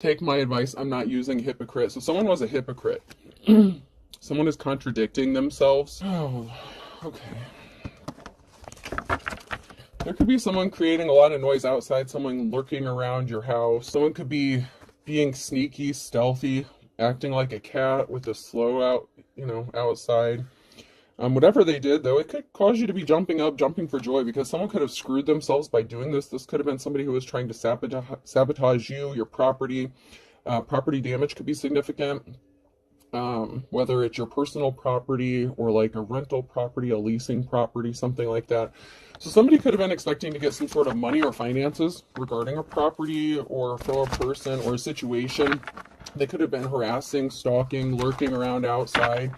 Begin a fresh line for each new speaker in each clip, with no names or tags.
Take my advice. I'm not using hypocrite. So someone was a hypocrite. Someone is contradicting themselves. Oh, okay. There could be someone creating a lot of noise outside, someone lurking around your house. Someone could be being sneaky, stealthy, acting like a cat with a slow out, outside. Whatever they did, though, it could cause you to be jumping up, jumping for joy, because someone could have screwed themselves by doing this. This could have been somebody who was trying to sabotage you, your property. Property damage could be significant. Whether it's your personal property or like a rental property, a leasing property, something like that. So somebody could have been expecting to get some sort of money or finances regarding a property or from a person or a situation. They could have been harassing, stalking, lurking around outside.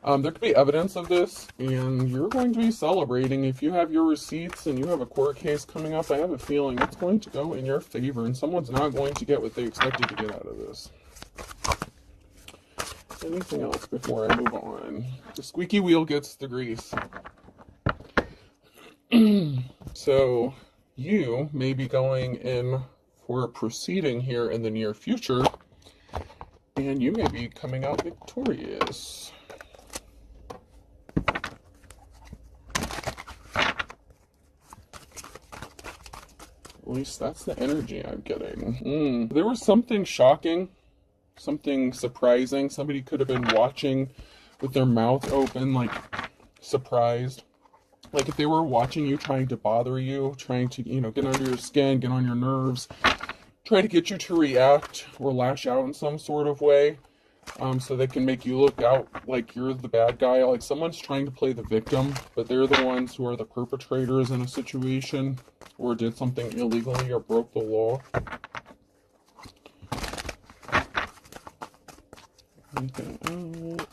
There could be evidence of this, and you're going to be celebrating. If you have your receipts and you have a court case coming up, I have a feeling it's going to go in your favor, and someone's not going to get what they expected to get out of this. Anything else before I move on? The squeaky wheel gets the grease. So you may be going in for a proceeding here in the near future, and you may be coming out victorious. At least that's the energy I'm getting. There was something shocking, something surprising. Somebody could have been watching with their mouth open, like surprised. Like if they were watching you, trying to bother you, trying to, get under your skin, get on your nerves, try to get you to react or lash out in some sort of way. So they can make you look out like you're the bad guy. Like someone's trying to play the victim, but they're the ones who are the perpetrators in a situation or did something illegally or broke the law. Anything else?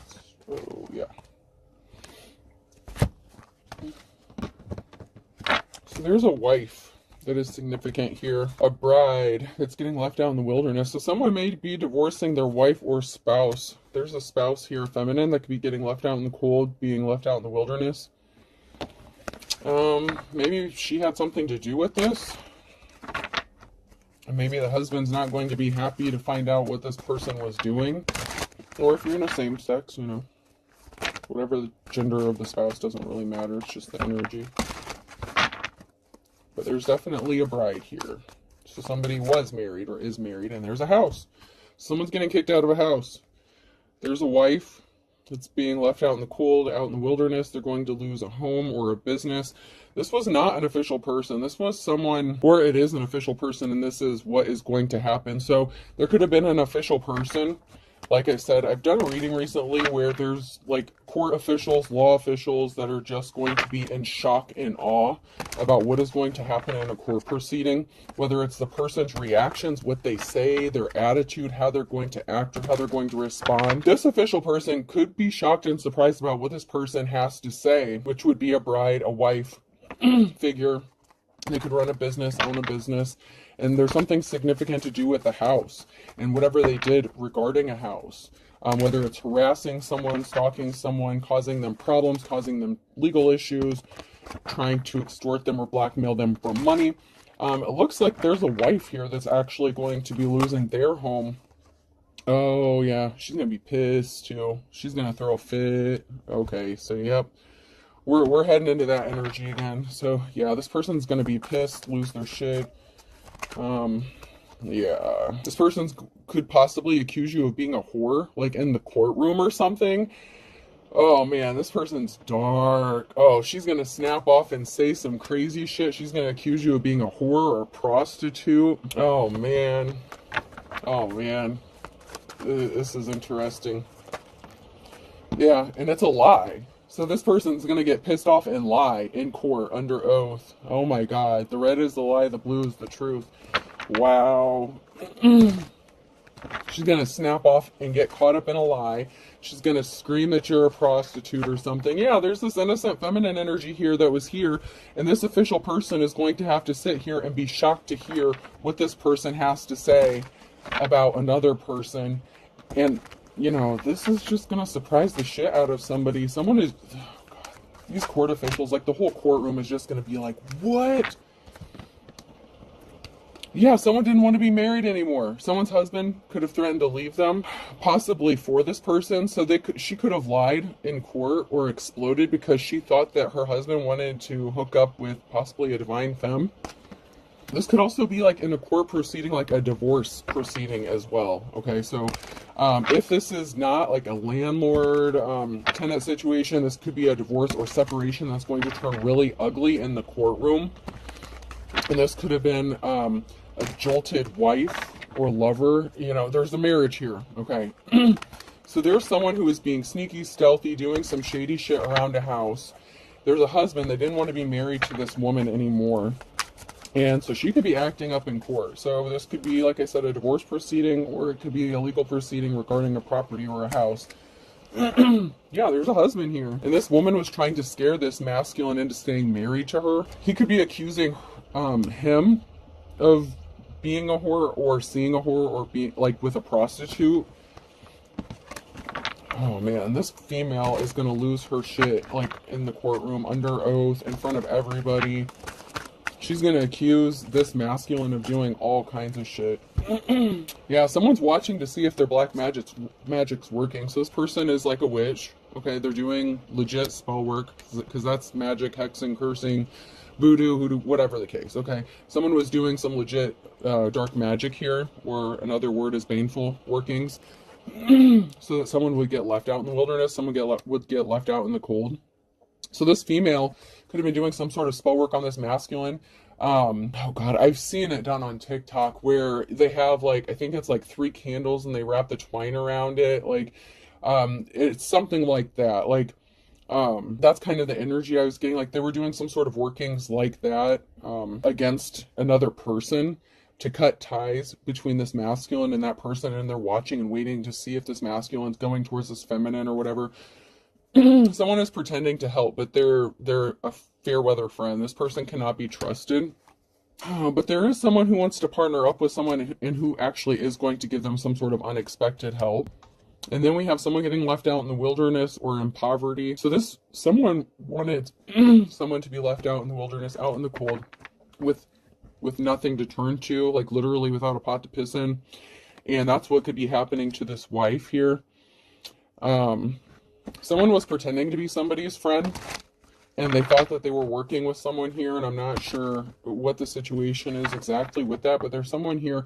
Oh, yeah. So there's a wife that is significant here. A bride that's getting left out in the wilderness. So someone may be divorcing their wife or spouse. There's a spouse here, feminine, that could be getting left out in the cold, being left out in the wilderness. Maybe she had something to do with this. And maybe the husband's not going to be happy to find out what this person was doing. Or if you're in a same sex, whatever the gender of the spouse doesn't really matter. It's just the energy. But there's definitely a bride here. So somebody was married or is married, and there's a house. Someone's getting kicked out of a house. There's a wife that's being left out in the cold, out in the wilderness. They're going to lose a home or a business. This was not an official person. This was someone, or it is an official person, and this is what is going to happen. So there could have been an official person. Like I said, I've done a reading recently where there's like court officials, law officials that are just going to be in shock and awe about what is going to happen in a court proceeding, whether it's the person's reactions, what they say, their attitude, how they're going to act, or how they're going to respond. This official person could be shocked and surprised about what this person has to say, which would be a bride, a wife figure. They could run a business, own a business, and there's something significant to do with the house and whatever they did regarding a house. Whether it's harassing someone, stalking someone, causing them problems, causing them legal issues, trying to extort them or blackmail them for money. It looks like there's a wife here that's actually going to be losing their home. Oh, yeah, she's going to be pissed, too. She's going to throw a fit. Okay, so, yep. We're heading into that energy again. So, yeah, this person's going to be pissed, lose their shit. Yeah. This person could possibly accuse you of being a whore, like in the courtroom or something. Oh, man, this person's dark. Oh, she's going to snap off and say some crazy shit. She's going to accuse you of being a whore or a prostitute. Oh, man. Oh, man. This is interesting. Yeah, and it's a lie. So this person's going to get pissed off and lie in court under oath. Oh my God. The red is the lie, the blue is the truth. Wow. She's going to snap off and get caught up in a lie. She's going to scream that you're a prostitute or something. Yeah, there's this innocent feminine energy here that was here. And this official person is going to have to sit here and be shocked to hear what this person has to say about another person. And this is just going to surprise the shit out of somebody. Someone is, oh God, these court officials, like the whole courtroom is just going to be like, what? Yeah, someone didn't want to be married anymore. Someone's husband could have threatened to leave them, possibly for this person. So she could have lied in court or exploded because she thought that her husband wanted to hook up with possibly a divine femme. This could also be like in a court proceeding, like a divorce proceeding as well. Okay, so if this is not like a landlord tenant situation, this could be a divorce or separation that's going to turn really ugly in the courtroom. And this could have been a jolted wife or lover. You know, there's a marriage here, okay? So there's someone who is being sneaky, stealthy, doing some shady shit around a house. There's a husband that didn't want to be married to this woman anymore. And so she could be acting up in court. So this could be, like I said, a divorce proceeding, or it could be a legal proceeding regarding a property or a house. Yeah, there's a husband here. And this woman was trying to scare this masculine into staying married to her. He could be accusing him of being a whore or seeing a whore or being like with a prostitute. Oh man, this female is gonna lose her shit like in the courtroom under oath in front of everybody. She's gonna accuse this masculine of doing all kinds of shit. Yeah, someone's watching to see if their black magic's working. So this person is like a witch. Okay, they're doing legit spell work because that's magic, hexing, cursing, voodoo, hoodoo, whatever the case. Okay, someone was doing some legit dark magic here, or another word is baneful workings, so that someone would get left out in the wilderness. Someone would get left out in the cold. So this female could have been doing some sort of spell work on this masculine. Oh God, I've seen it done on TikTok where they have like, I think it's like 3 candles and they wrap the twine around it. Like, it's something like that. Like, that's kind of the energy I was getting. Like they were doing some sort of workings like that, against another person to cut ties between this masculine and that person. And they're watching and waiting to see if this masculine's going towards this feminine or whatever. Someone is pretending to help, but they're a fair weather friend. This person cannot be trusted. But there is someone who wants to partner up with someone and who actually is going to give them some sort of unexpected help. And then we have someone getting left out in the wilderness or in poverty. So someone wanted someone to be left out in the wilderness, out in the cold, with nothing to turn to, like literally without a pot to piss in. And that's what could be happening to this wife here. Someone was pretending to be somebody's friend, and they thought that they were working with someone here, and I'm not sure what the situation is exactly with that, but there's someone here,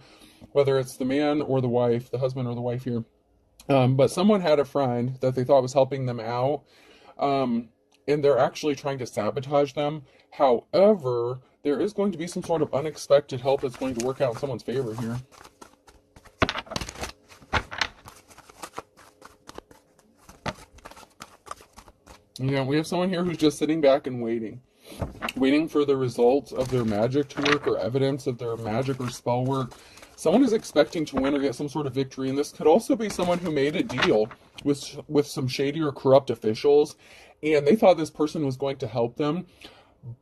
whether it's the man or the wife, the husband or the wife here, but someone had a friend that they thought was helping them out, and they're actually trying to sabotage them. However, there is going to be some sort of unexpected help that's going to work out in someone's favor here. Yeah, we have someone here who's just sitting back and waiting for the results of their magic to work or evidence of their magic or spell work. Someone is expecting to win or get some sort of victory, and this could also be someone who made a deal with some shady or corrupt officials, and they thought this person was going to help them,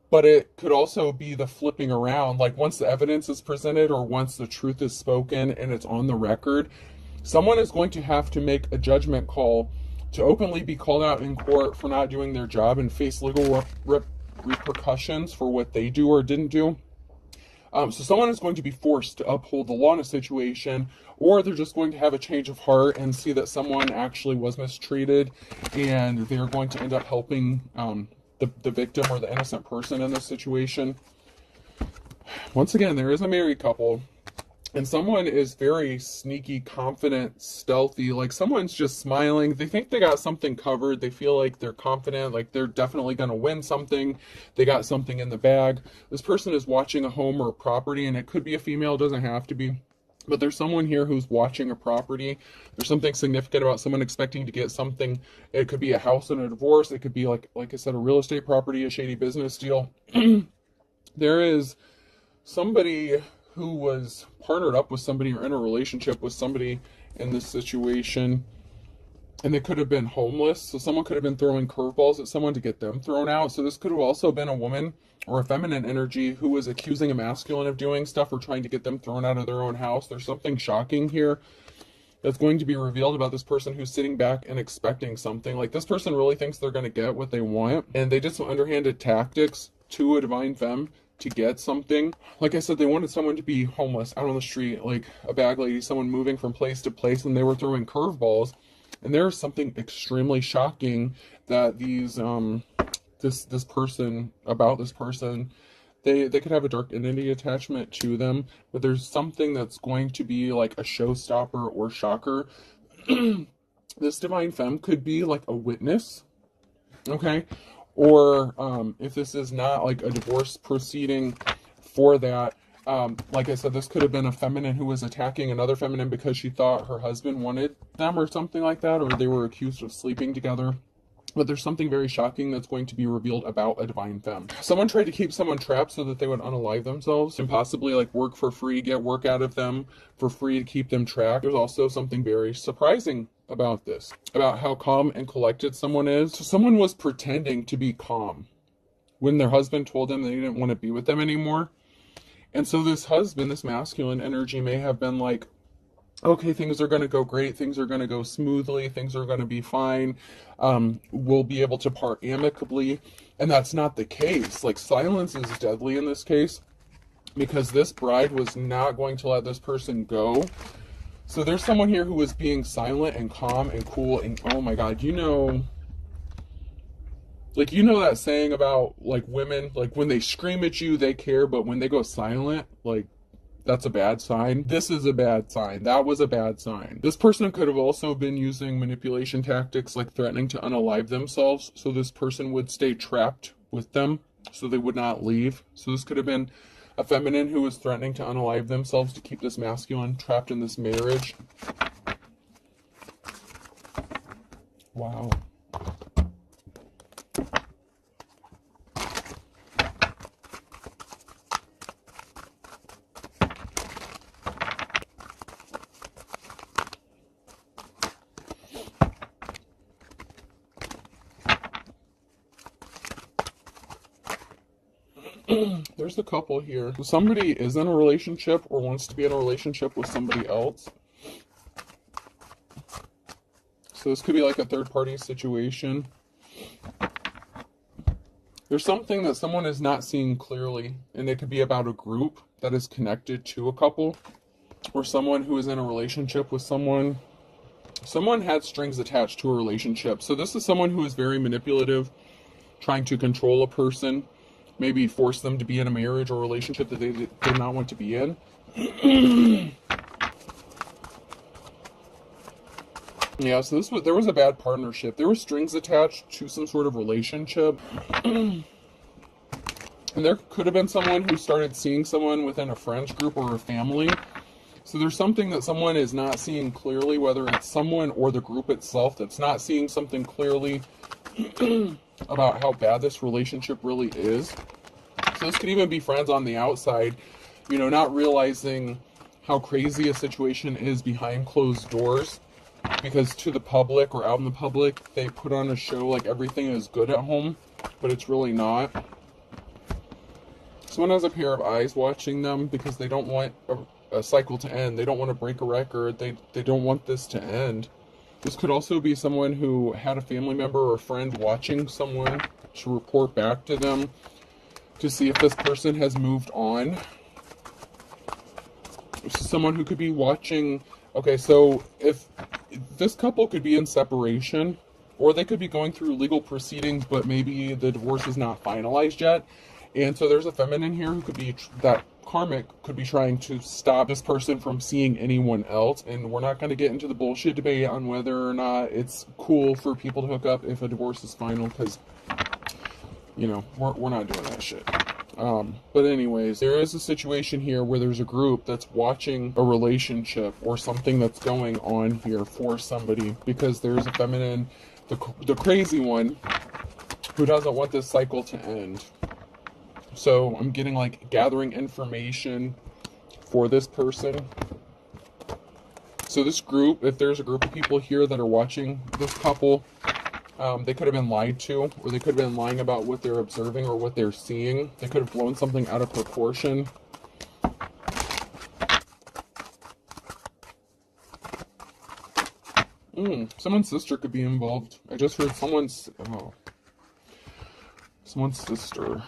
but it could also be the flipping around. Like once the evidence is presented or once the truth is spoken and it's on the record, someone is going to have to make a judgment call to openly be called out in court for not doing their job and face legal repercussions for what they do or didn't do. So someone is going to be forced to uphold the law in a situation, or they're just going to have a change of heart and see that someone actually was mistreated, and they're going to end up helping the victim or the innocent person in this situation. Once again, there is a married couple. And someone is very sneaky, confident, stealthy. Like someone's just smiling. They think they got something covered. They feel like they're confident, like they're definitely going to win something. They got something in the bag. This person is watching a home or a property, and it could be a female, it doesn't have to be. But there's someone here who's watching a property. There's something significant about someone expecting to get something. It could be a house and a divorce. It could be, like I said, a real estate property, a shady business deal. There is somebody who was partnered up with somebody or in a relationship with somebody in this situation, and they could have been homeless. So someone could have been throwing curveballs at someone to get them thrown out. So this could have also been a woman or a feminine energy who was accusing a masculine of doing stuff or trying to get them thrown out of their own house. There's something shocking here that's going to be revealed about this person who's sitting back and expecting something. Like this person really thinks they're going to get what they want, and they did some underhanded tactics to a divine femme to get something. Like I said, they wanted someone to be homeless out on the street, like a bag lady, someone moving from place to place, and they were throwing curveballs. And there's something extremely shocking that these this person, they could have a dark entity attachment to them, but there's something that's going to be like a showstopper or shocker. This divine femme could be like a witness, okay? Or if this is not like a divorce proceeding for that, like I said, this could have been a feminine who was attacking another feminine because she thought her husband wanted them or something like that, or they were accused of sleeping together. But there's something very shocking that's going to be revealed about a divine femme. Someone tried to keep someone trapped so that they would unalive themselves and possibly like work for free, get work out of them for free to keep them trapped. There's also something very surprising about this, about how calm and collected someone is. So someone was pretending to be calm when their husband told them they didn't want to be with them anymore. And so this husband, this masculine energy may have been like, okay, things are going to go great, things are going to go smoothly, things are going to be fine, we'll be able to part amicably. And that's not the case. Like, silence is deadly in this case, because this bride was not going to let this person go. So there's someone here who was being silent and calm and cool, and oh my god, you know that saying about like women, like when they scream at you they care, but when they go silent, like, that's a bad sign. This is a bad sign. That was a bad sign. This person could have also been using manipulation tactics, like threatening to unalive themselves, so this person would stay trapped with them, so they would not leave. So this could have been a feminine who was threatening to unalive themselves to keep this masculine trapped in this marriage. Wow. There's a couple here. Somebody is in a relationship or wants to be in a relationship with somebody else. So this could be like a third-party situation. There's something that someone is not seeing clearly, and it could be about a group that is connected to a couple, or someone who is in a relationship with someone. Someone had strings attached to a relationship. So this is someone who is very manipulative, trying to control a person, maybe force them to be in a marriage or relationship that they did not want to be in. Yeah, so there was a bad partnership. There were strings attached to some sort of relationship. And there could have been someone who started seeing someone within a friends group or a family. So there's something that someone is not seeing clearly, whether it's someone or the group itself that's not seeing something clearly about how bad this relationship really is. So this could even be friends on the outside, you know, not realizing how crazy a situation is behind closed doors, because to the public or out in the public, they put on a show like everything is good at home, but it's really not. Someone has a pair of eyes watching them because they don't want a cycle to end. They don't want to break a record. They don't want this to end. This could also be someone who had a family member or friend watching someone to report back to them to see if this person has moved on. This is someone who could be watching. Okay, so if this couple could be in separation, or they could be going through legal proceedings, but maybe the divorce is not finalized yet. And so there's a feminine here who could be, that karmic could be trying to stop this person from seeing anyone else. And we're not going to get into the bullshit debate on whether or not it's cool for people to hook up if a divorce is final, because, you know, we're not doing that shit. But anyways, there is a situation here where there's a group that's watching a relationship or something that's going on here for somebody, because there's a feminine, the crazy one, who doesn't want this cycle to end. So I'm getting like gathering information for this person. So this group, if there's a group of people here that are watching this couple, they could have been lied to, or they could have been lying about what they're observing or what they're seeing. They could have blown something out of proportion. Someone's sister could be involved. I just heard someone's sister.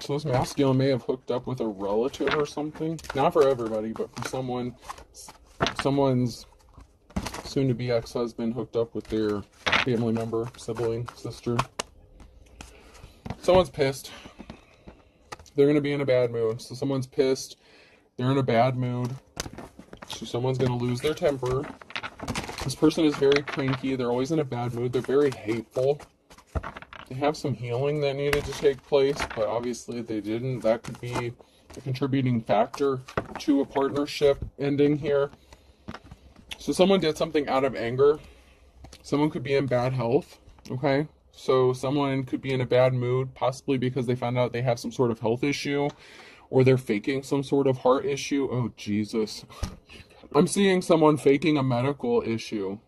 So this masculine may have hooked up with a relative or something. Not for everybody, but for someone's soon-to-be ex-husband hooked up with their family member, sibling, sister. Someone's pissed. They're going to be in a bad mood. So someone's pissed. They're in a bad mood. So someone's going to lose their temper. This person is very cranky. They're always in a bad mood. They're very hateful. They have some healing that needed to take place, but obviously they didn't. That could be a contributing factor to a partnership ending here. So someone did something out of anger. Someone could be in bad health, okay? So someone could be in a bad mood, possibly because they found out they have some sort of health issue, or they're faking some sort of heart issue. Oh, Jesus. I'm seeing someone faking a medical issue,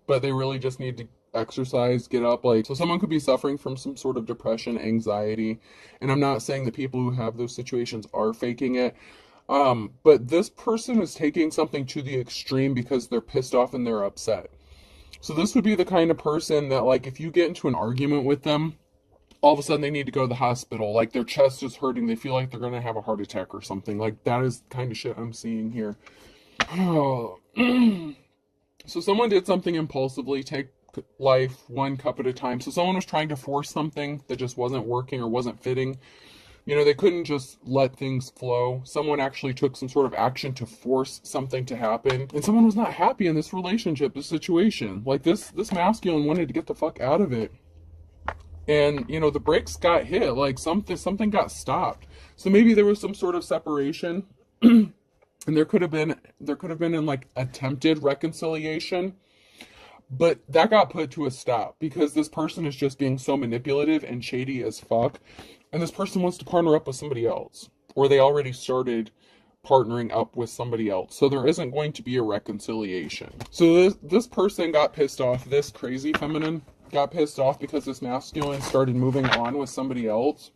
but they really just need to exercise, get up. So someone could be suffering from some sort of depression, anxiety, and I'm not saying the people who have those situations are faking it, but this person is taking something to the extreme because they're pissed off and they're upset. So this would be the kind of person that, like, if you get into an argument with them, all of a sudden they need to go to the hospital, like their chest is hurting, they feel like they're going to have a heart attack or something. Like, that is the kind of shit I'm seeing here. Oh. So someone did something impulsively, take life one cup at a time. So someone was trying to force something that just wasn't working or wasn't fitting. You know, they couldn't just let things flow. Someone actually took some sort of action to force something to happen. And someone was not happy in this relationship, this situation. Like, this masculine wanted to get the fuck out of it. And, you know, the brakes got hit. Like, something got stopped. So maybe there was some sort of separation. And there could have been in, like, attempted reconciliation. But that got put to a stop because this person is just being so manipulative and shady as fuck. And this person wants to partner up with somebody else. Or they already started partnering up with somebody else. So there isn't going to be a reconciliation. So this person got pissed off. This crazy feminine got pissed off because this masculine started moving on with somebody else.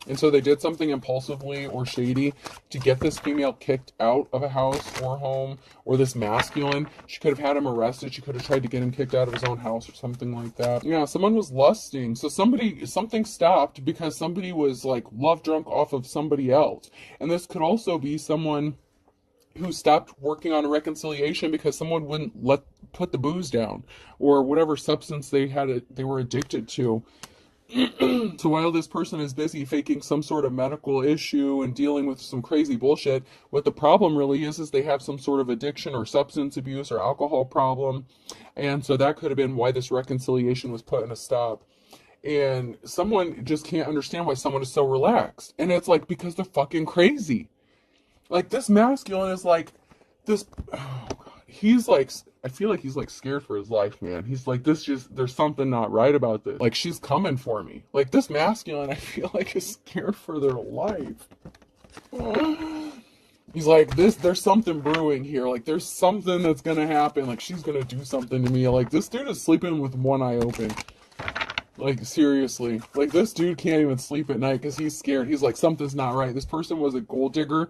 And so they did something impulsively or shady to get this female kicked out of a house or home, or this masculine. She could have had him arrested. She could have tried to get him kicked out of his own house or something like that. Yeah, someone was lusting. So something stopped because somebody was, like, love drunk off of somebody else. And this could also be someone who stopped working on a reconciliation because someone wouldn't put the booze down or whatever substance they were addicted to. So while this person is busy faking some sort of medical issue and dealing with some crazy bullshit, what the problem really is they have some sort of addiction or substance abuse or alcohol problem. And so that could have been why this reconciliation was put in a stop. And someone just can't understand why someone is so relaxed. And it's like, because they're fucking crazy. Like, this masculine is like, this, oh God, he's like, I feel like he's, like, scared for his life, man. He's like, there's something not right about this. Like, she's coming for me. Like, this masculine, I feel like, is scared for their life. He's like, there's something brewing here. Like, there's something that's gonna happen. Like, she's gonna do something to me. Like, this dude is sleeping with one eye open. Like, seriously. Like, this dude can't even sleep at night because he's scared. He's like, something's not right. This person was a gold digger.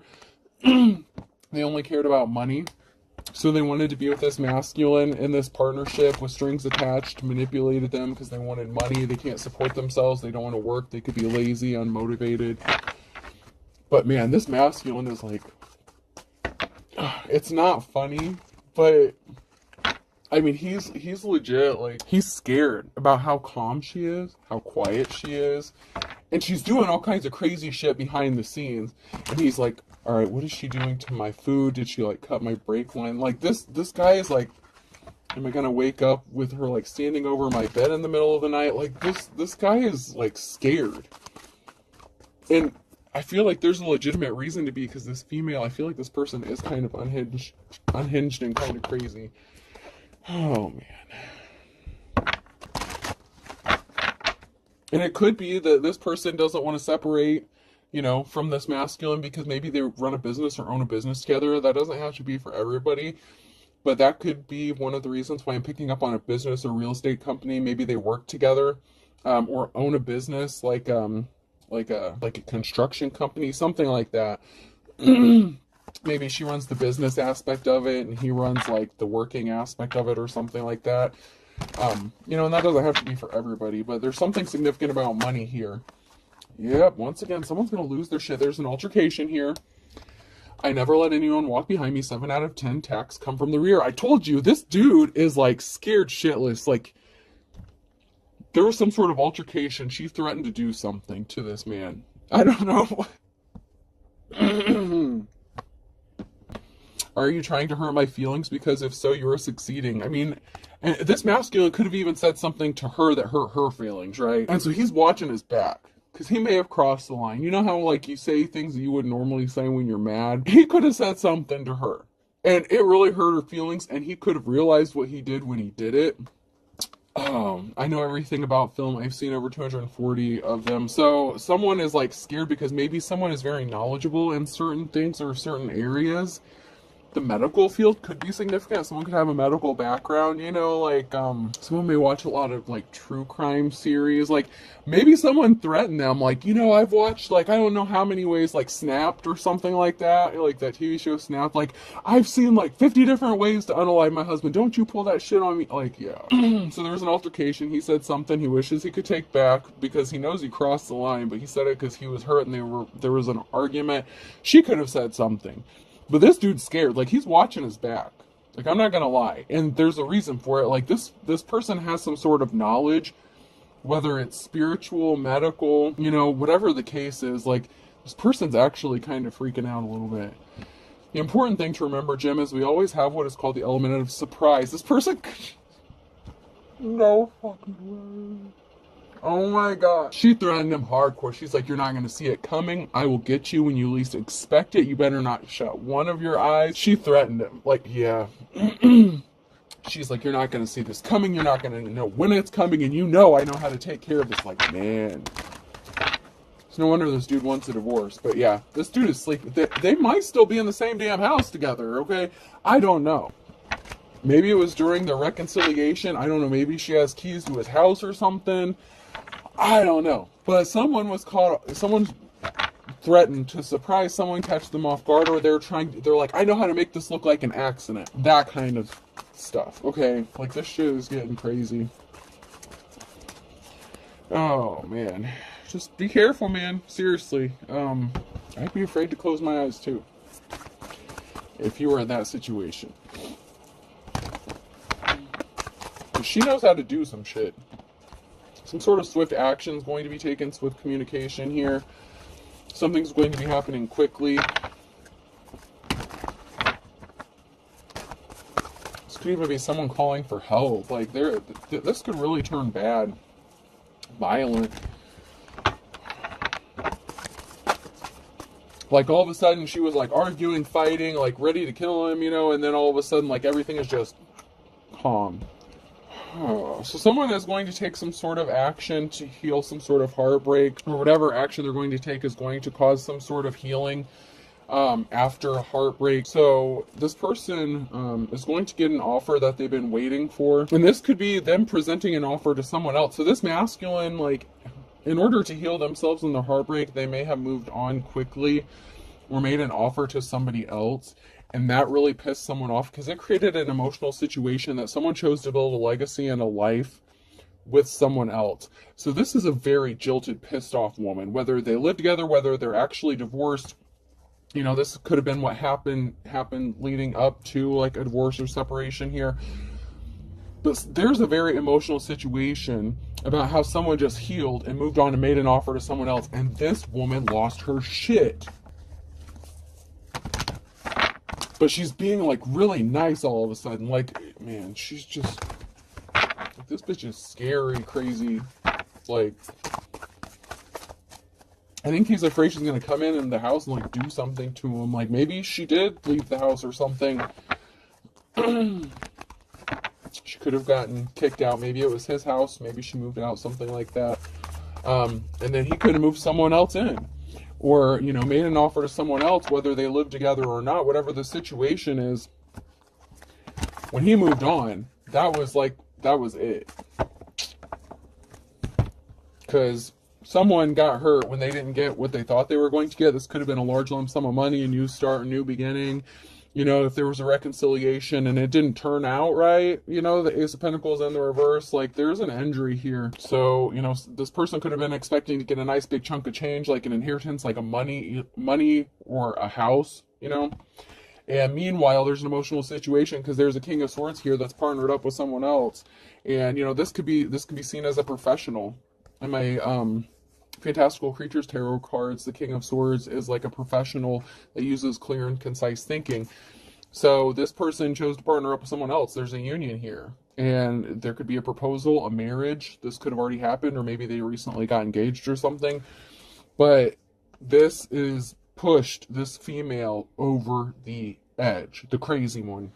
They only cared about money. So they wanted to be with this masculine in this partnership with strings attached, manipulated them because they wanted money. They can't support themselves. They don't want to work. They could be lazy, unmotivated. But man, this masculine is like, it's not funny, but I mean, he's legit, like, he's scared about how calm she is, how quiet she is. And she's doing all kinds of crazy shit behind the scenes. And he's like, all right, what is she doing to my food? Did she, like, cut my brake line? Like, this guy is like, am I gonna wake up with her, like, standing over my bed in the middle of the night? Like, this guy is, like, scared. And I feel like there's a legitimate reason to be, because this female, I feel like this person is kind of unhinged and kind of crazy. Oh, man. And it could be that this person doesn't want to separate, you know, from this masculine because maybe they run a business or own a business together. That doesn't have to be for everybody, but that could be one of the reasons why I'm picking up on a business or real estate company. Maybe they work together, or own a business like a construction company, something like that. Maybe she runs the business aspect of it and he runs, like, the working aspect of it or something like that. You know, and that doesn't have to be for everybody, but there's something significant about money here. Yep, once again, someone's going to lose their shit. There's an altercation here. I never let anyone walk behind me. 7 out of 10 attacks come from the rear. I told you, this dude is like scared shitless. Like, there was some sort of altercation. She threatened to do something to this man. I don't know. Are you trying to hurt my feelings? Because if so, you're succeeding. I mean, and this masculine could have even said something to her that hurt her feelings, right? And so he's watching his back. Because he may have crossed the line. You know how, like, you say things that you would normally say when you're mad? He could have said something to her. And it really hurt her feelings, and he could have realized what he did when he did it. I know everything about film. I've seen over 240 of them. So someone is, like, scared because maybe someone is very knowledgeable in certain things or certain areas. The medical field could be significant. Someone could have a medical background, you know, like, someone may watch a lot of, like, true crime series. Like, maybe someone threatened them, like, you know, I've watched, like, I don't know how many ways, like, Snapped or something like that. Like, that TV show Snapped. Like, I've seen, like, 50 different ways to unalive my husband. Don't you pull that shit on me. Like, yeah. So there was an altercation. He said something he wishes he could take back because he knows he crossed the line, but he said it because he was hurt and there was an argument. She could have said something. But this dude's scared. Like, he's watching his back. Like, I'm not gonna lie. And there's a reason for it. Like, this person has some sort of knowledge, whether it's spiritual, medical, you know, whatever the case is. Like, this person's actually kind of freaking out a little bit. The important thing to remember, Jim, is we always have what is called the element of surprise. This person... No fucking way. Oh my god. She threatened him hardcore. She's like, you're not going to see it coming. I will get you when you least expect it. You better not shut one of your eyes. She threatened him. Like, yeah. She's like, you're not going to see this coming. You're not going to know when it's coming. And you know I know how to take care of this. Like, man. It's no wonder this dude wants a divorce. But yeah, this dude is sleeping. They might still be in the same damn house together, okay? I don't know. Maybe it was during the reconciliation. I don't know. Maybe she has keys to his house or something. I don't know. But someone threatened to surprise someone, catch them off guard, or they're like, I know how to make this look like an accident. That kind of stuff. Okay, like, this shit is getting crazy. Oh, man. Just be careful, man. Seriously. I'd be afraid to close my eyes, too, if you were in that situation. She knows how to do some shit. Some sort of swift action is going to be taken, swift communication here. Something's going to be happening quickly. This could even be someone calling for help. Like, this could really turn bad. Violent. Like, all of a sudden, she was, like, arguing, fighting, like, ready to kill him, you know, and then all of a sudden, like, everything is just calm. Oh, so someone is going to take some sort of action to heal some sort of heartbreak, or whatever action they're going to take is going to cause some sort of healing after a heartbreak. So this person is going to get an offer that they've been waiting for, and this could be them presenting an offer to someone else. So this masculine, like, in order to heal themselves in the heartbreak, they may have moved on quickly or made an offer to somebody else. And that really pissed someone off because it created an emotional situation that someone chose to build a legacy and a life with someone else. So this is a very jilted, pissed off woman. Whether they live together, whether they're actually divorced, you know, this could have been what happened leading up to, like, a divorce or separation here. But there's a very emotional situation about how someone just healed and moved on and made an offer to someone else. And this woman lost her shit. But she's being, like, really nice all of a sudden. Like, man, she's just... Like, this bitch is scary, crazy. Like... I think he's afraid she's going to come in the house and, like, do something to him. Like, maybe she did leave the house or something. She could have gotten kicked out. Maybe it was his house. Maybe she moved out, something like that. And then he could have moved someone else in. Or, you know, made an offer to someone else, whether they live together or not, whatever the situation is. When he moved on, that was it. Because someone got hurt when they didn't get what they thought they were going to get. This could have been a large lump sum of money, a new start, a new beginning. You know, if there was a reconciliation and it didn't turn out right, you know, the Ace of Pentacles in the reverse, like there's an injury here. So, you know, this person could have been expecting to get a nice big chunk of change, like an inheritance, like a money or a house, you know. And meanwhile, there's an emotional situation because there's a King of Swords here that's partnered up with someone else. And, you know, this could be seen as a professional. And my Fantastical Creatures Tarot cards, the King of Swords is like a professional that uses clear and concise thinking. So this person chose to partner up with someone else. There's a union here. And there could be a proposal, a marriage. This could have already happened, or maybe they recently got engaged or something. But this is pushed this female over the edge, the crazy one.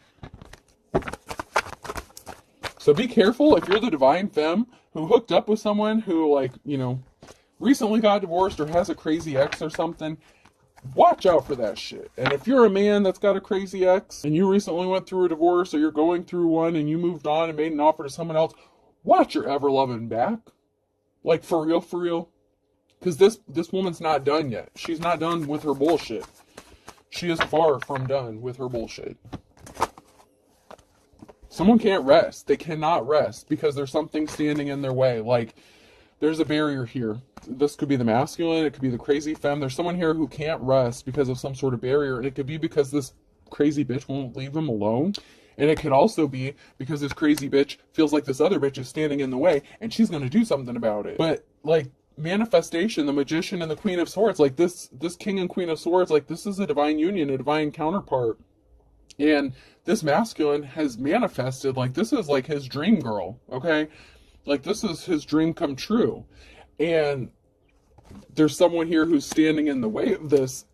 So be careful if you're the divine femme who hooked up with someone who, like, you know, recently got divorced or has a crazy ex or something. Watch out for that shit. And if you're a man that's got a crazy ex and you recently went through a divorce, or you're going through one and you moved on and made an offer to someone else, watch your ever loving back. Like, for real, for real. Because this woman's not done yet. She's not done with her bullshit. She is far from done with her bullshit. Someone can't rest. They cannot rest because there's something standing in their way. Like, there's a barrier here. This could be the masculine. It could be the crazy femme. There's someone here who can't rest because of some sort of barrier. And it could be because this crazy bitch won't leave him alone. And it could also be because this crazy bitch feels like this other bitch is standing in the way and she's going to do something about it. But, like, manifestation, the Magician and the Queen of Swords, like this King and Queen of Swords, like this is a divine union, a divine counterpart. And this masculine has manifested, like this is like his dream girl, okay? Like this is his dream come true. And there's someone here who's standing in the way of this,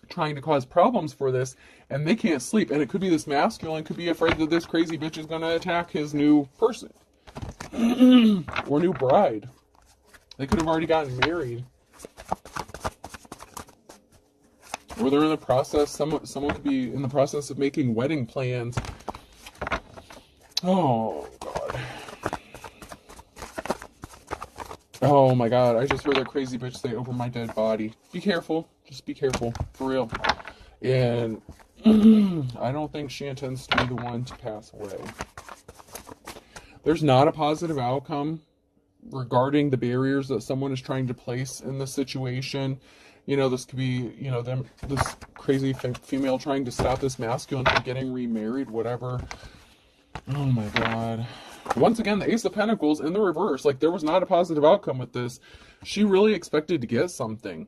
trying to cause problems for this, and they can't sleep. And it could be this masculine could be afraid that this crazy bitch is going to attack his new person or new bride. They could have already gotten married. Or they're in the process, someone could be in the process of making wedding plans. Oh, God. Oh, my God. I just heard that crazy bitch say over my dead body. Be careful. Just be careful. For real. And I don't think she intends to be the one to pass away. There's not a positive outcome regarding the barriers that someone is trying to place in this situation. You know, this could be, you know, this crazy female trying to stop this masculine from getting remarried, whatever. Oh my God. Once again, the Ace of Pentacles in the reverse. Like, there was not a positive outcome with this. She really expected to get something.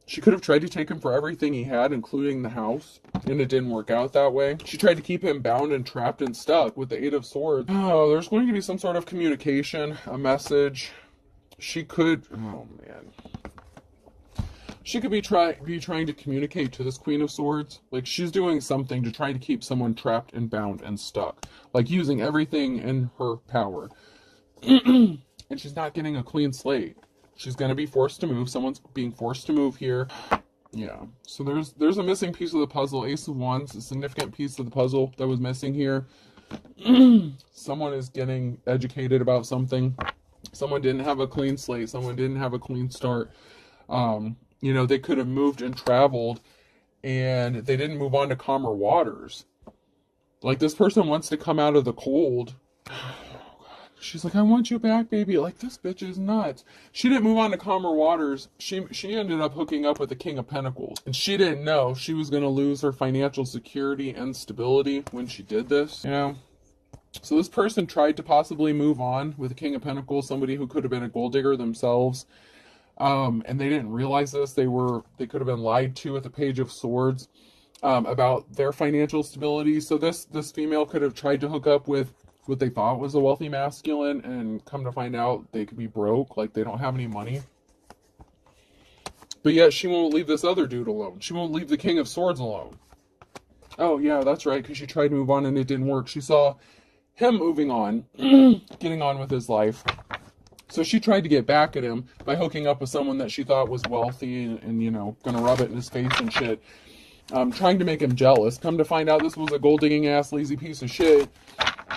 She could have tried to take him for everything he had, including the house, and it didn't work out that way. She tried to keep him bound and trapped and stuck with the Eight of Swords. Oh, there's going to be some sort of communication, a message. She could, oh man. She could be trying to communicate to this Queen of Swords. Like, she's doing something to try to keep someone trapped and bound and stuck. Like, using everything in her power. And she's not getting a clean slate. She's going to be forced to move. Someone's being forced to move here. Yeah. So there's a missing piece of the puzzle. Ace of Wands, a significant piece of the puzzle that was missing here. Someone is getting educated about something. Someone didn't have a clean slate. Someone didn't have a clean start. You know, they could have moved and traveled, and they didn't move on to calmer waters. Like, this person wants to come out of the cold. She's like, I want you back, baby. Like, this bitch is nuts. She didn't move on to calmer waters. She ended up hooking up with the King of Pentacles. And she didn't know she was going to lose her financial security and stability when she did this, you know? So this person tried to possibly move on with the King of Pentacles, somebody who could have been a gold digger themselves. And they didn't realize this. They could have been lied to at the Page of Swords about their financial stability. So this female could have tried to hook up with what they thought was a wealthy masculine, and come to find out they could be broke, like they don't have any money. But yet she won't leave this other dude alone. She won't leave the King of Swords alone. Oh yeah, that's right, because she tried to move on and it didn't work. She saw him moving on, getting on with his life. So she tried to get back at him by hooking up with someone that she thought was wealthy and you know, gonna rub it in his face and shit. Trying to make him jealous. Come to find out this was a gold-digging ass lazy piece of shit.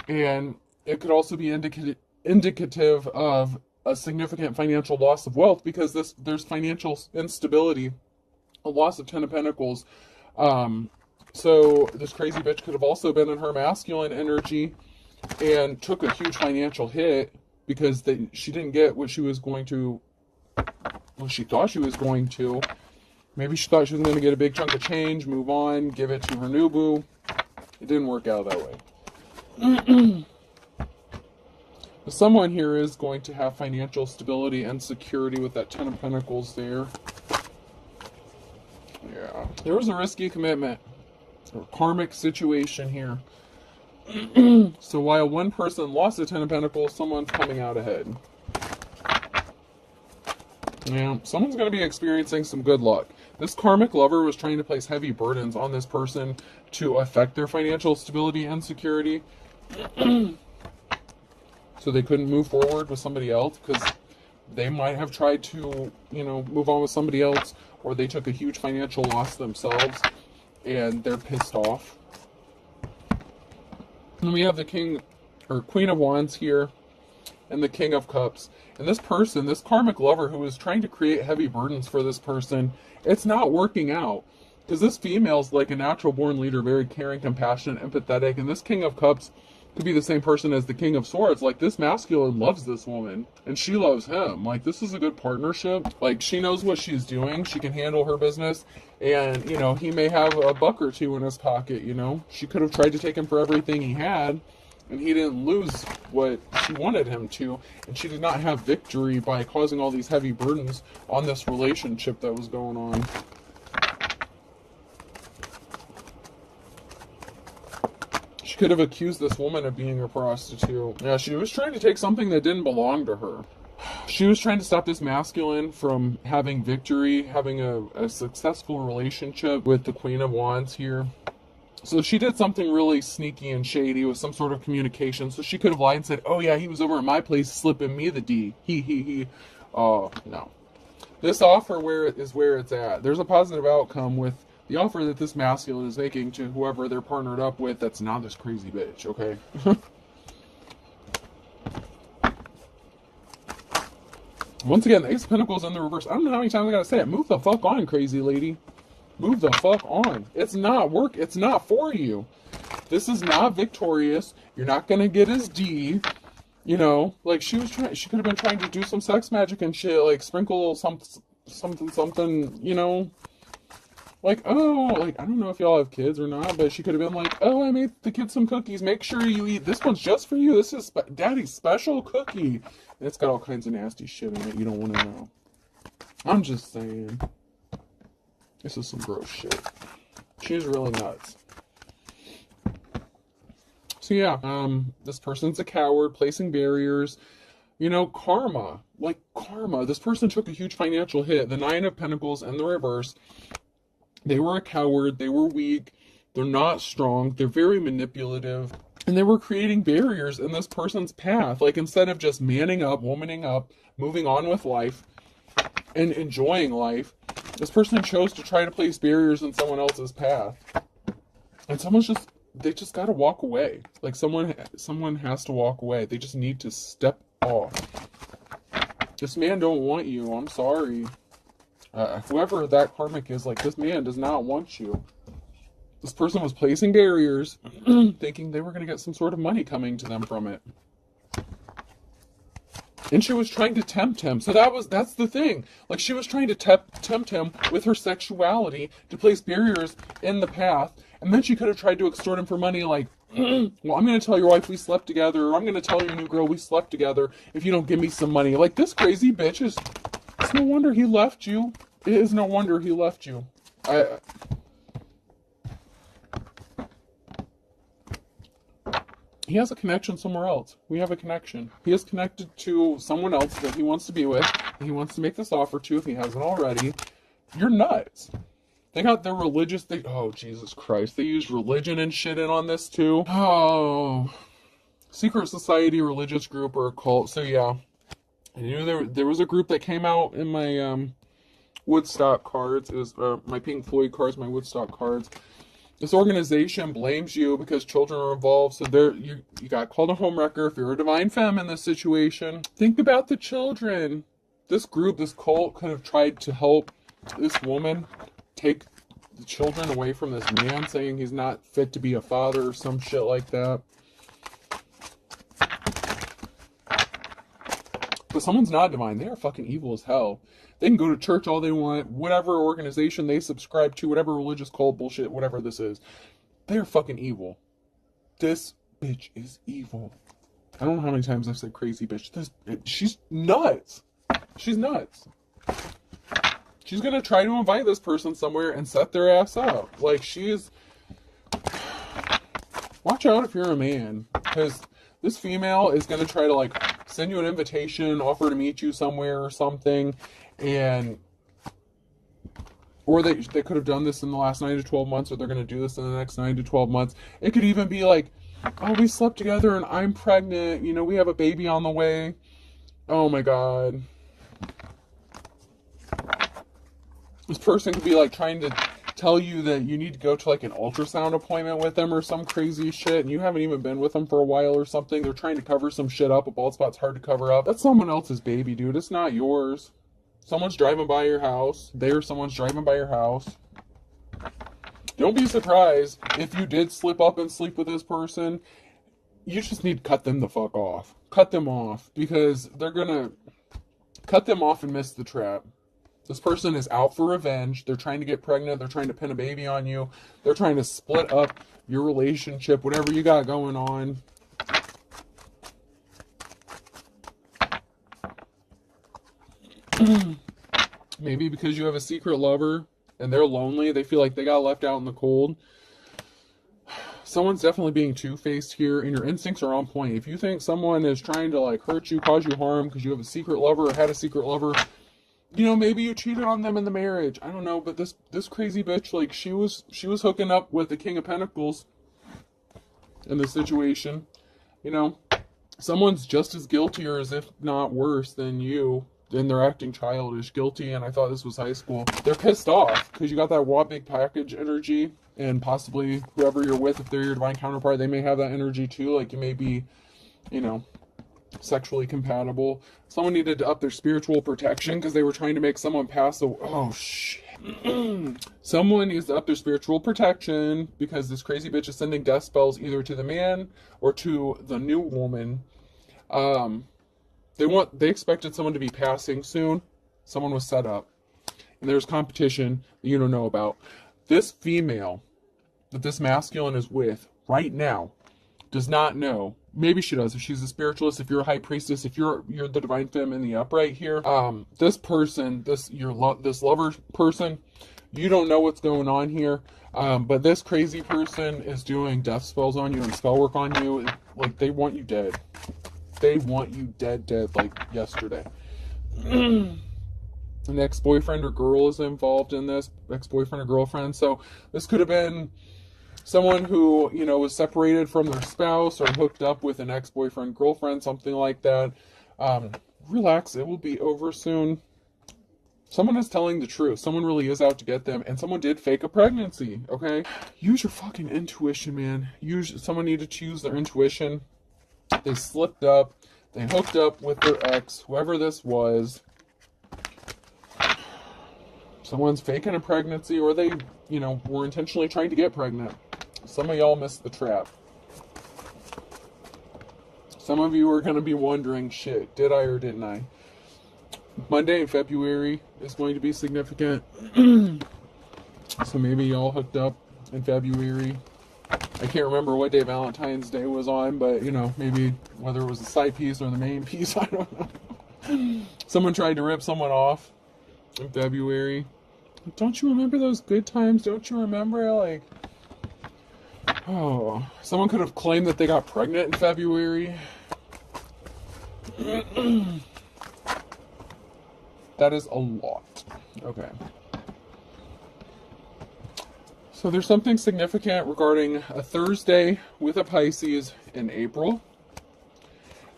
And it could also be indicative of a significant financial loss of wealth, because there's financial instability, a loss of Ten of Pentacles, So this crazy bitch could have also been in her masculine energy and took a huge financial hit because she didn't get what she was going to, what she thought she was going to. Maybe she thought she was going to get a big chunk of change, move on, give it to her new boo. It didn't work out that way. Someone here is going to have financial stability and security with that Ten of Pentacles there. Yeah, there was a risky commitment or karmic situation here. So while one person lost the Ten of Pentacles, someone's coming out ahead. Yeah, someone's going to be experiencing some good luck. This karmic lover was trying to place heavy burdens on this person to affect their financial stability and security. So they couldn't move forward with somebody else because they might have tried to, move on with somebody else, or they took a huge financial loss themselves and they're pissed off. And we have the King or Queen of Wands here and the King of Cups. And this person, this karmic lover who is trying to create heavy burdens for this person, it's not working out. Because this female's like a natural born leader, very caring, compassionate, empathetic. And this King of Cups could be the same person as the King of Swords. Like, this masculine loves this woman and she loves him. Like, this is a good partnership. Like, she knows what she's doing. She can handle her business. And, he may have a buck or two in his pocket, She could have tried to take him for everything he had, and he didn't lose what she wanted him to. And she did not have victory by causing all these heavy burdens on this relationship that was going on. She could have accused this woman of being a prostitute. Yeah, she was trying to take something that didn't belong to her. She was trying to stop this masculine from having victory, having a successful relationship with the Queen of Wands here. So she did something really sneaky and shady with some sort of communication. So she could have lied and said, oh yeah, he was over at my place slipping me the D. He. Oh, no. This offer is where it's at. There's a positive outcome with the offer that this masculine is making to whoever they're partnered up with that's not this crazy bitch, okay? Once again, the Ace of Pentacles in the reverse. I don't know how many times I gotta say it. Move the fuck on, crazy lady. Move the fuck on. It's not work. It's not for you. This is not victorious. You're not gonna get his D. Like she could have been trying to do some sex magic and shit, like sprinkle something, like, oh, like, I don't know if y'all have kids or not, but she could have been like, oh, I made the kids some cookies. Make sure you eat. This one's just for you. This is Daddy's special cookie. And it's got all kinds of nasty shit in it you don't want to know. I'm just saying. This is some gross shit. She's really nuts. So yeah, this person's a coward, placing barriers. Karma. Like, karma. This person took a huge financial hit. The Nine of Pentacles in the reverse. They were a coward, they were weak, they're not strong, they're very manipulative, and they were creating barriers in this person's path. Like, instead of just manning up, womaning up, moving on with life, and enjoying life, this person chose to try to place barriers in someone else's path. And they just gotta walk away. Like, someone has to walk away. They just need to step off. This man don't want you, I'm sorry. Whoever that karmic is, like, this man does not want you. This person was placing barriers, thinking they were going to get some sort of money coming to them from it. And she was trying to tempt him. So that's the thing. Like, she was trying to tempt him with her sexuality to place barriers in the path. And then she could have tried to extort him for money, like, well, I'm going to tell your wife we slept together, or I'm going to tell your new girl we slept together if you don't give me some money. Like, this crazy bitch is... It's no wonder he left you. It is no wonder he left you. He has a connection somewhere else. We have a connection. He is connected to someone else that he wants to be with. He wants to make this offer to if he hasn't already. You're nuts. They got their religious... Oh, Jesus Christ. They used religion and shit in on this too. Oh. Secret society, religious group, or a cult. So yeah. I knew there was a group that came out in my Woodstock cards. It was my Pink Floyd cards, my Woodstock cards. This organization blames you because children are involved. So you got called a homewrecker if you're a divine femme in this situation. Think about the children. This group, this cult, could have tried to help this woman take the children away from this man, saying he's not fit to be a father or some shit like that. But someone's not divine. They are fucking evil as hell. They can go to church all they want, whatever organization they subscribe to, whatever religious cult bullshit, whatever this is. They're fucking evil. This bitch is evil. I don't know how many times I've said crazy bitch. She's nuts. She's nuts. She's gonna try to invite this person somewhere and set their ass up. Like, she is... Watch out if you're a man. Because this female is gonna try to, like, send you an invitation, offer to meet you somewhere or something, and... Or they could have done this in the last 9 to 12 months, or they're going to do this in the next 9 to 12 months. It could even be like, oh, we slept together and I'm pregnant. You know, we have a baby on the way. Oh my God. This person could be like trying to tell you that you need to go to like an ultrasound appointment with them or some crazy shit, and you haven't even been with them for a while or something. They're trying to cover some shit up. A bald spot's hard to cover up. That's someone else's baby, dude. It's not yours. Someone's driving by your house. Someone's driving by your house. Don't be surprised if you did slip up and sleep with this person. You just need to cut them the fuck off. Cut them off, because they're gonna cut them off and miss the trap. This person is out for revenge. They're trying to get pregnant. They're trying to pin a baby on you. They're trying to split up your relationship, whatever you got going on. Maybe because you have a secret lover and they're lonely, they feel like they got left out in the cold. Someone's definitely being two-faced here, and your instincts are on point. If you think someone is trying to like hurt you, cause you harm because you have a secret lover or had a secret lover, you know, maybe you cheated on them in the marriage. I don't know, but this crazy bitch, like, she was hooking up with the King of Pentacles in this situation. You know, someone's just as guilty, or as if not worse than you. And they're acting childish, guilty, and I thought this was high school. They're pissed off because you got that what big package energy, and possibly whoever you're with, if they're your divine counterpart, they may have that energy too. Like, you may be, you know, sexually compatible. Someone needed to up their spiritual protection because they were trying to make someone pass away. Oh shit. Someone needs to up their spiritual protection because this crazy bitch is sending death spells either to the man or to the new woman. They expected someone to be passing soon. Someone was set up. And there's competition that you don't know about. This female that this masculine is with right now does not know. Maybe she does. If she's a spiritualist, if you're a high priestess, if you're the divine femme in the upright here, this person, this lover person, you don't know what's going on here. But this crazy person is doing death spells on you and spell work on you. Like, they want you dead. They want you dead, like yesterday. An ex-boyfriend or girl is involved in this. Ex-boyfriend or girlfriend. So this could have been someone who, you know, was separated from their spouse or hooked up with an ex-boyfriend, girlfriend, something like that. Relax, it will be over soon. Someone is telling the truth. Someone really is out to get them. And someone did fake a pregnancy, okay? Use your fucking intuition, man. Someone needed to use their intuition. They slipped up. They hooked up with their ex, whoever this was. Someone's faking a pregnancy, or they, you know, were intentionally trying to get pregnant. Some of y'all missed the trap. Some of you are going to be wondering, shit, did I or didn't I? Monday in February is going to be significant. So maybe y'all hooked up in February. I can't remember what day Valentine's Day was on, but, you know, maybe whether it was the side piece or the main piece, I don't know. Someone tried to rip someone off in February. Don't you remember those good times? Don't you remember, like, oh, someone could have claimed that they got pregnant in February. That is a lot. Okay. So there's something significant regarding a Thursday with a Pisces in April.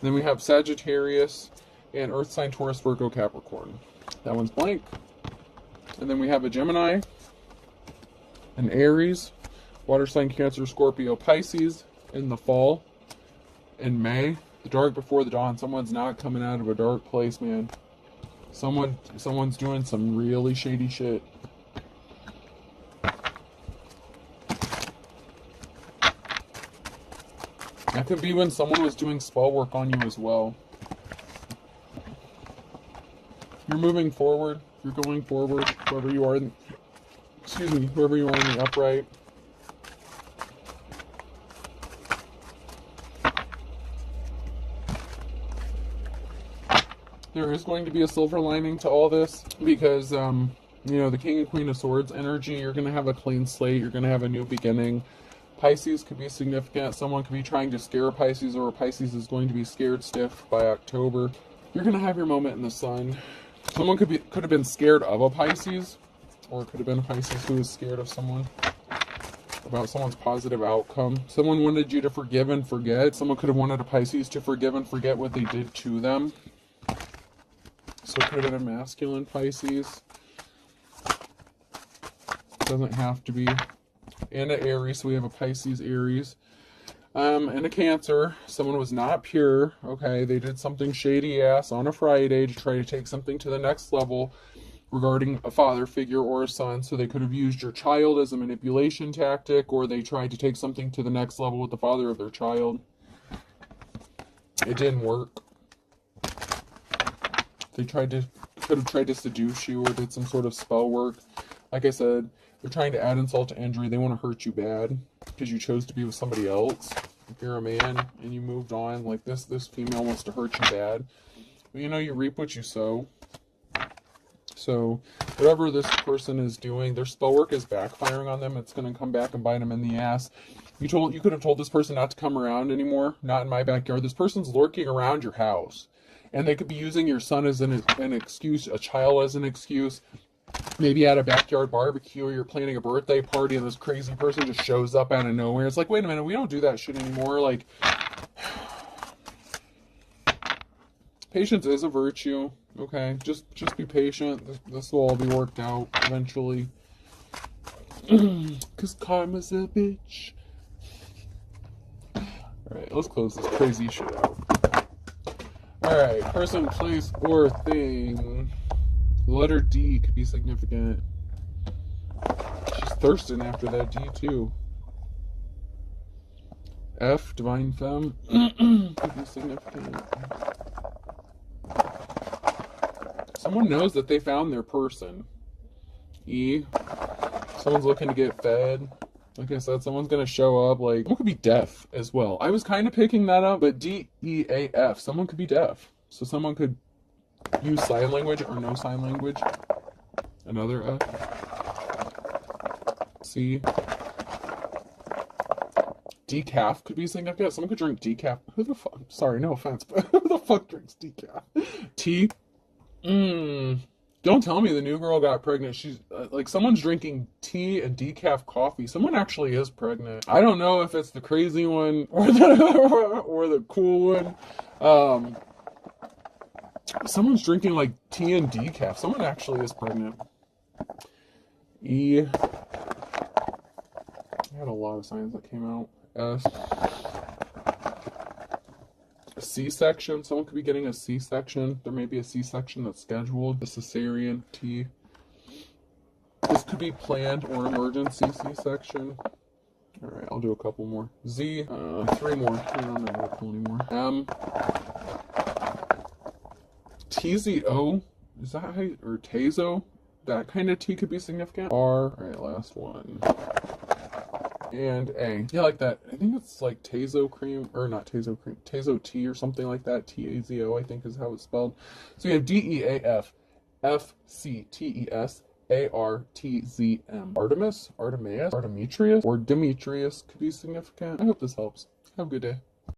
Then we have Sagittarius and Earth sign Taurus, Virgo, Capricorn. That one's blank. And then we have a Gemini, an Aries, water sign Cancer, Scorpio, Pisces in the fall. In May, the dark before the dawn. Someone's not coming out of a dark place, man. Someone's doing some really shady shit. That could be when someone was doing spell work on you as well. You're moving forward. You're going forward. Whoever you are in, whoever you are in the upright. There is going to be a silver lining to all this because, you know, the King and Queen of Swords energy, you're going to have a clean slate. You're going to have a new beginning. Pisces could be significant. Someone could be trying to scare Pisces, or Pisces is going to be scared stiff by October. You're going to have your moment in the sun. Someone could have been scared of a Pisces, or it could have been a Pisces who was scared of someone, about someone's positive outcome. Someone wanted you to forgive and forget. Someone could have wanted a Pisces to forgive and forget what they did to them. So it could have been a masculine Pisces. Doesn't have to be. And an Aries, so we have a Pisces, Aries. And a Cancer. Someone was not pure, okay? They did something shady ass on a Friday to try to take something to the next level regarding a father figure or a son. So they could have used your child as a manipulation tactic, or they tried to take something to the next level with the father of their child. It didn't work. They could have tried to seduce you or did some sort of spell work. Like I said, they're trying to add insult to injury. They want to hurt you bad because you chose to be with somebody else. If you're a man and you moved on, like this female wants to hurt you bad. But you know, you reap what you sow. So whatever this person is doing, their spell work is backfiring on them. It's going to come back and bite them in the ass. You could have told this person not to come around anymore. Not in my backyard. This person's lurking around your house. And they could be using your son as an excuse, a child as an excuse. Maybe at a backyard barbecue, or you're planning a birthday party and this crazy person just shows up out of nowhere. It's like, wait a minute, we don't do that shit anymore. Like, patience is a virtue, okay? Just be patient. This will all be worked out eventually. Because karma's a bitch. Alright, let's close this crazy shit out. Alright, person, place, or thing. The letter D could be significant. She's thirsting after that D too. F, divine femme, could be significant. Someone knows that they found their person. E, someone's looking to get fed. Like I said, someone's going to show up. Like, someone could be deaf as well. I was kind of picking that up, but D, E, A, F, someone could be deaf. So someone could use sign language or no sign language. Another F. C. Decaf could be significant. Someone could drink decaf. Who the fuck? Sorry, no offense, but who the fuck drinks decaf? T. Don't tell me the new girl got pregnant. She's like, someone's drinking tea and decaf coffee. Someone actually is pregnant. I don't know if it's the crazy one or the cool one. Someone's drinking like tea and decaf. Someone actually is pregnant. E. I had a lot of signs that came out. S. A C-section. Someone could be getting a C-section. There may be a C-section that's scheduled. A cesarean. T. This could be planned or emergency C-section. Alright, I'll do a couple more. Z. 3 more. I don't know how to pull anymore. M. TZO. Is that how you, or Tazo? That kind of T could be significant. R. Alright, last one. And A. Yeah, like that. I think it's like Tazo cream, or not Tazo cream, Tazo tea or something like that. T-A-Z-O, I think is how it's spelled. So we have D-E-A-F, F-C-T-E-S, A-R-T-Z-M. Artemis, Artemius, Artemetrius, or Demetrius could be significant. I hope this helps. Have a good day.